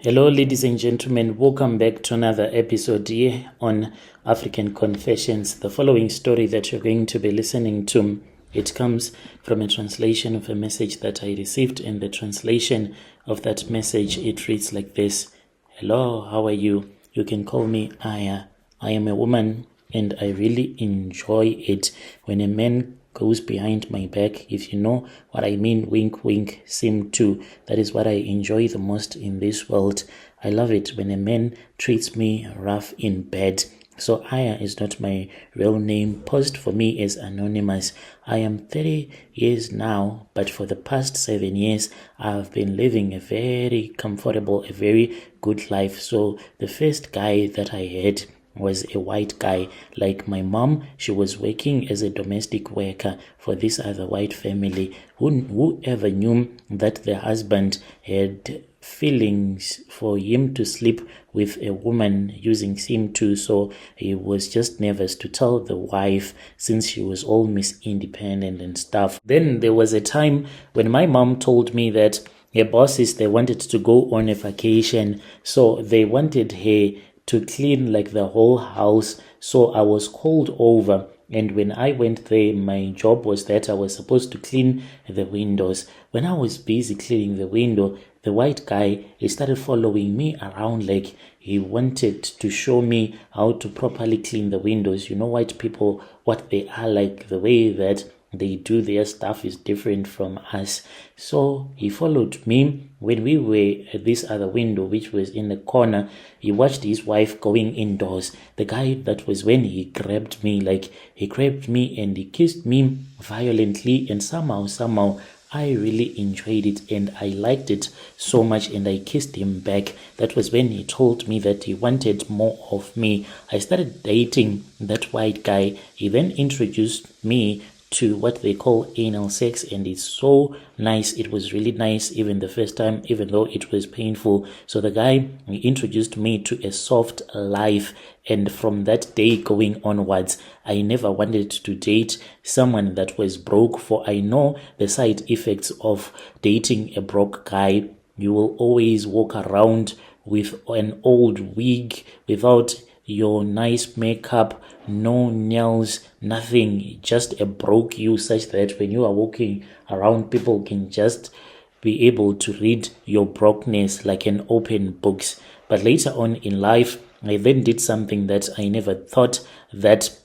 Hello, ladies and gentlemen. Welcome back to another episode here on African Confessions. The following story that you're going to be listening to, it comes from a translation of a message that I received, and the translation of that message, it reads like this. Hello, how are you? You can call me Aya. I am a woman, and I really enjoy it when a man goes behind my back. If you know what I mean, wink wink, sim too. That is what I enjoy the most in this world. I love it when a man treats me rough in bed. So Aya is not my real name. Post for me is anonymous. I am 30 years now, but for the past 7 years, I've been living a very comfortable, a very good life. So the first guy that I had was a white guy. Like my mom, she was working as a domestic worker for this other white family. Whoever knew that the husband had feelings for him to sleep with a woman using sim too, so he was just nervous to tell the wife since she was all Miss Independent and stuff. Then there was a time when my mom told me that her bosses, they wanted to go on a vacation, so they wanted her to clean like the whole house. So I was called over, and when I went there, my job was that I was supposed to clean the windows. When I was busy cleaning the window, the white guy, he started following me around like he wanted to show me how to properly clean the windows. You know, white people, what they are like, the way that they do their stuff is different from us. So he followed me. When we were at this other window, which was in the corner, he watched his wife going indoors. The guy, that was when he grabbed me, like he grabbed me and he kissed me violently, and somehow I really enjoyed it and I liked it so much, and I kissed him back. That was when he told me that he wanted more of me. I started dating that white guy. He then introduced me to what they call anal sex, and it's so nice. It was really nice even the first time, even though it was painful. So the guy, he introduced me to a soft life, and from that day going onwards, I never wanted to date someone that was broke, for I know the side effects of dating a broke guy. You will always walk around with an old wig, without your nice makeup, no nails, nothing, just a broke you, such that when you are walking around, people can just be able to read your brokenness like an open books. But later on in life, I then did something that I never thought that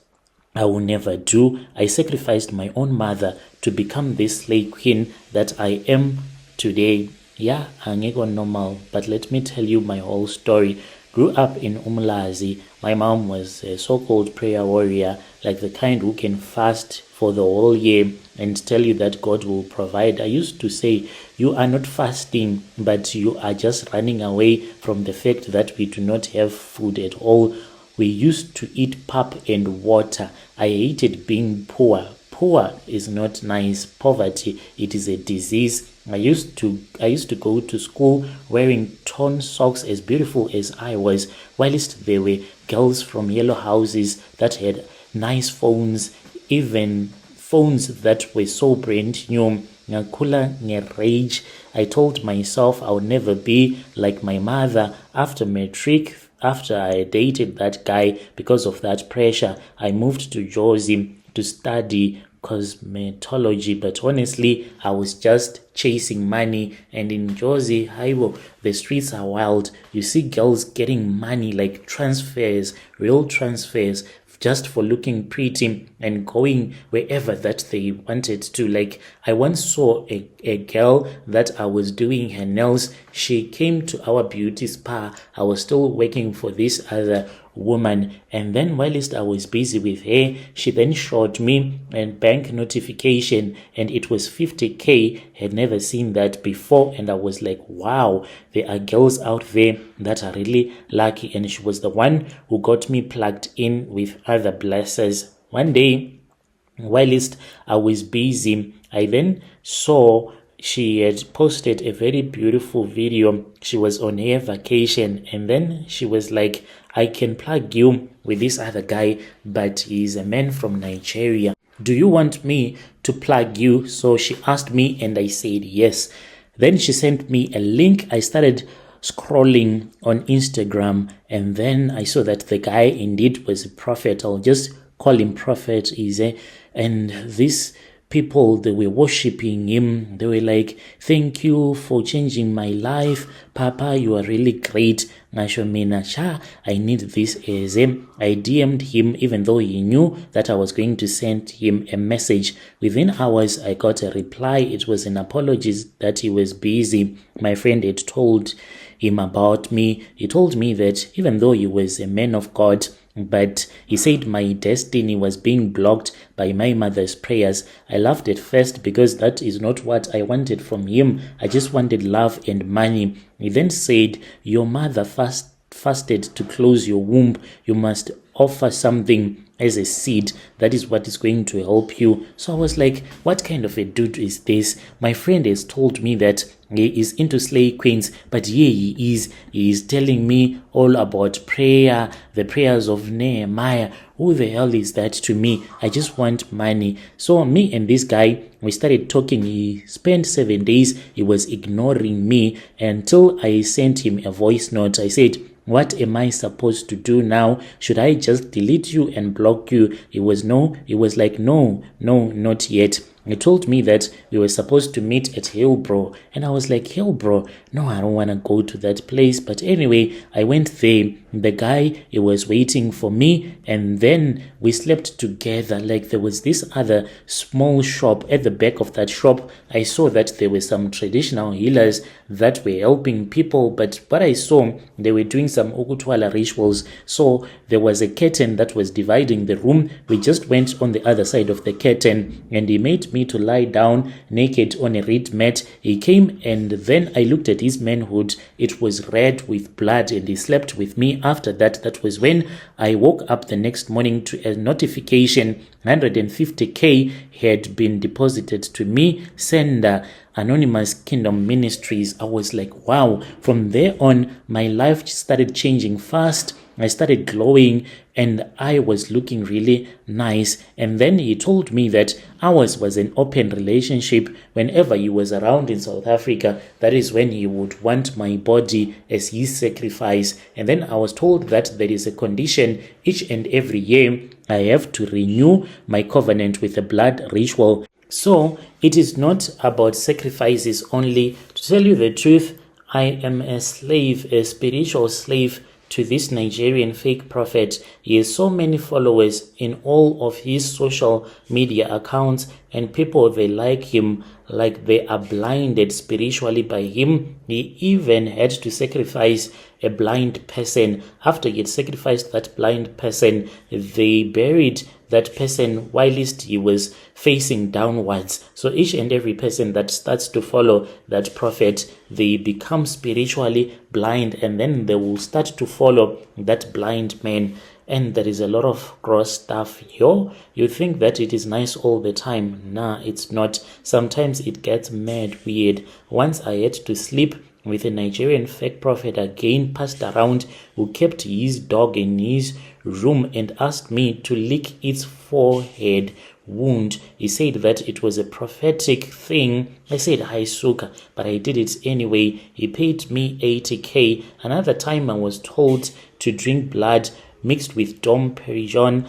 I will never do. I sacrificed my own mother to become this slave queen that I am today. Yeah, angeko normal, but let me tell you my whole story. Grew up in Umlazi. My mom was a so-called prayer warrior, like the kind who can fast for the whole year and tell you that God will provide. I used to say, you are not fasting, but you are just running away from the fact that we do not have food at all. We used to eat pap and water. I hated being poor. Poor is not nice. Poverty, it is a disease. I used to go to school wearing torn socks, as beautiful as I was, whilst there were girls from yellow houses that had nice phones, even phones that were so brand new. Ngakula rage. I told myself I would never be like my mother. After matric, after I dated that guy, because of that pressure, I moved to Jersey to study cosmetology, but honestly I was just chasing money. And in Jersey, Haibo, the streets are wild. You see girls getting money, like transfers, real transfers, just for looking pretty and going wherever that they wanted to. Like I once saw a girl that I was doing her nails. She came to our beauty spa. I was still working for this other woman, and then whilst I was busy with her, she then showed me a bank notification, and it was 50k. Had never seen that before, and I was like, wow, there are girls out there that are really lucky. And she was the one who got me plugged in with other blessers. One day, whilst I was busy, I then saw she had posted a very beautiful video. She was on her vacation, and then she was like, I can plug you with this other guy, but he's a man from Nigeria. Do you want me to plug you? So she asked me, and I said yes. Then she sent me a link. I started scrolling on Instagram, and then I saw that the guy indeed was a prophet. I'll just call him Prophet Ize. And these people, they were worshiping him. They were like, thank you for changing my life. Papa, you are really great. Ngasho mina cha, I need this as him. I DM'd him even though he knew that I was going to send him a message. Within hours, I got a reply. It was an apology that he was busy. My friend had told him about me. He told me that even though he was a man of God, but he said my destiny was being blocked by my mother's prayers. I laughed at first because that is not what I wanted from him. I just wanted love and money. He then said, your mother fasted to close your womb. You must offer something as a seed. That is what is going to help you. So I was like, what kind of a dude is this? My friend has told me that he is into slay queens, but here he is telling me all about prayer, the prayers of Nehemiah. Who the hell is that to me? I just want money. So me and this guy, we started talking. He spent 7 days. He was ignoring me until I sent him a voice note. I said, what am I supposed to do now? Should I just delete you and block you? He was like, no, not yet. He told me that we were supposed to meet at Hillbro. And I was like, Hillbro? No, I don't want to go to that place. But anyway, I went there. The guy, he was waiting for me. And then we slept together. Like there was this other small shop. At the back of that shop, I saw that there were some traditional healers that were helping people. But what I saw, they were doing some Okutwala rituals. So there was a curtain that was dividing the room. We just went on the other side of the curtain. And he made me to lie down naked on a reed mat. He came and then I looked at his manhood. It was red with blood and he slept with me. After that, that was when I woke up the next morning to a notification 150k had been deposited to me. Sender Anonymous Kingdom Ministries. I was like, wow. From there on, my life started changing fast. I started glowing and I was looking really nice. And then he told me that ours was an open relationship. Whenever he was around in South Africa, that is when he would want my body as his sacrifice. And then I was told that there is a condition. Each and every year, I have to renew my covenant with a blood ritual. So it is not about sacrifices only. To tell you the truth, I am a slave, a spiritual slave to this Nigerian fake prophet. He has so many followers in all of his social media accounts, and people, they like him like they are blinded spiritually by him. He even had to sacrifice a blind person. After he had sacrificed that blind person, they buried that person whilst he was facing downwards. So each and every person that starts to follow that prophet, they become spiritually blind, and then they will start to follow that blind man. And there is a lot of gross stuff here. You think that it is nice all the time. Nah, it's not. Sometimes it gets mad weird. Once I had to sleep with a Nigerian fake prophet again, passed around, who kept his dog in his room and asked me to lick its forehead wound. He said that it was a prophetic thing. I said, hi, Suka, but I did it anyway. He paid me 80k. Another time I was told to drink blood mixed with Dom Perignon.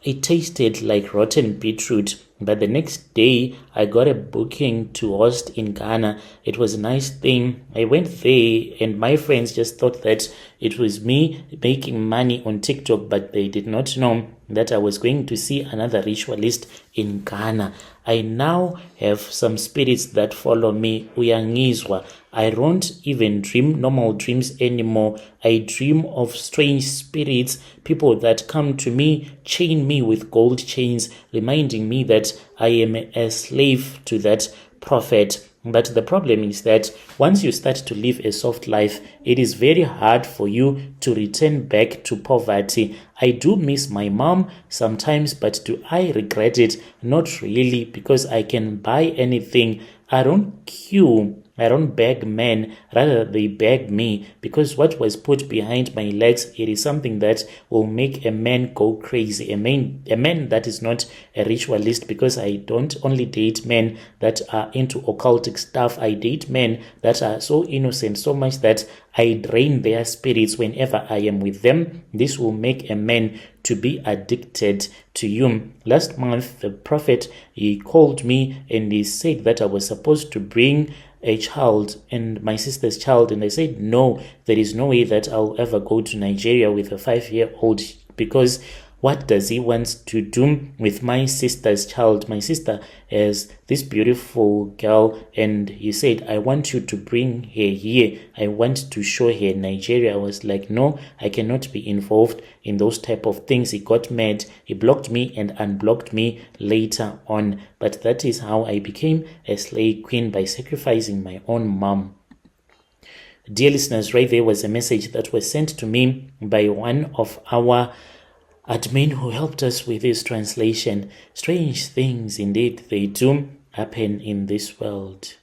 It tasted like rotten beetroot. But the next day, I got a booking to host in Ghana. It was a nice thing. I went there and my friends just thought that it was me making money on TikTok, but they did not know that I was going to see another ritualist in Ghana. I now have some spirits that follow me. Uyangizwa. I don't even dream normal dreams anymore. I dream of strange spirits, people that come to me, chain me with gold chains, reminding me that I am a slave to that prophet. But the problem is that once you start to live a soft life, it is very hard for you to return back to poverty. I do miss my mom sometimes, but do I regret it? Not really, because I can buy anything. I don't queue I don't beg men, rather they beg me, because what was put behind my legs, it is something that will make a man go crazy. A man that is not a ritualist, because I don't only date men that are into occultic stuff. I date men that are so innocent, so much that I drain their spirits whenever I am with them. This will make a man to be addicted to you. Last month, the prophet, he called me and he said that I was supposed to bring a child and my sister's child, and I said no, there is no way that I'll ever go to Nigeria with a 5-year-old, because what does he want to do with my sister's child? My sister has this beautiful girl, and he said, I want you to bring her here. I want to show her Nigeria. I was like, no, I cannot be involved in those type of things. He got mad. He blocked me and unblocked me later on. But that is how I became a slave queen, by sacrificing my own mom. Dear listeners, right there was a message that was sent to me by one of our admin who helped us with this translation. Strange things indeed they do happen in this world.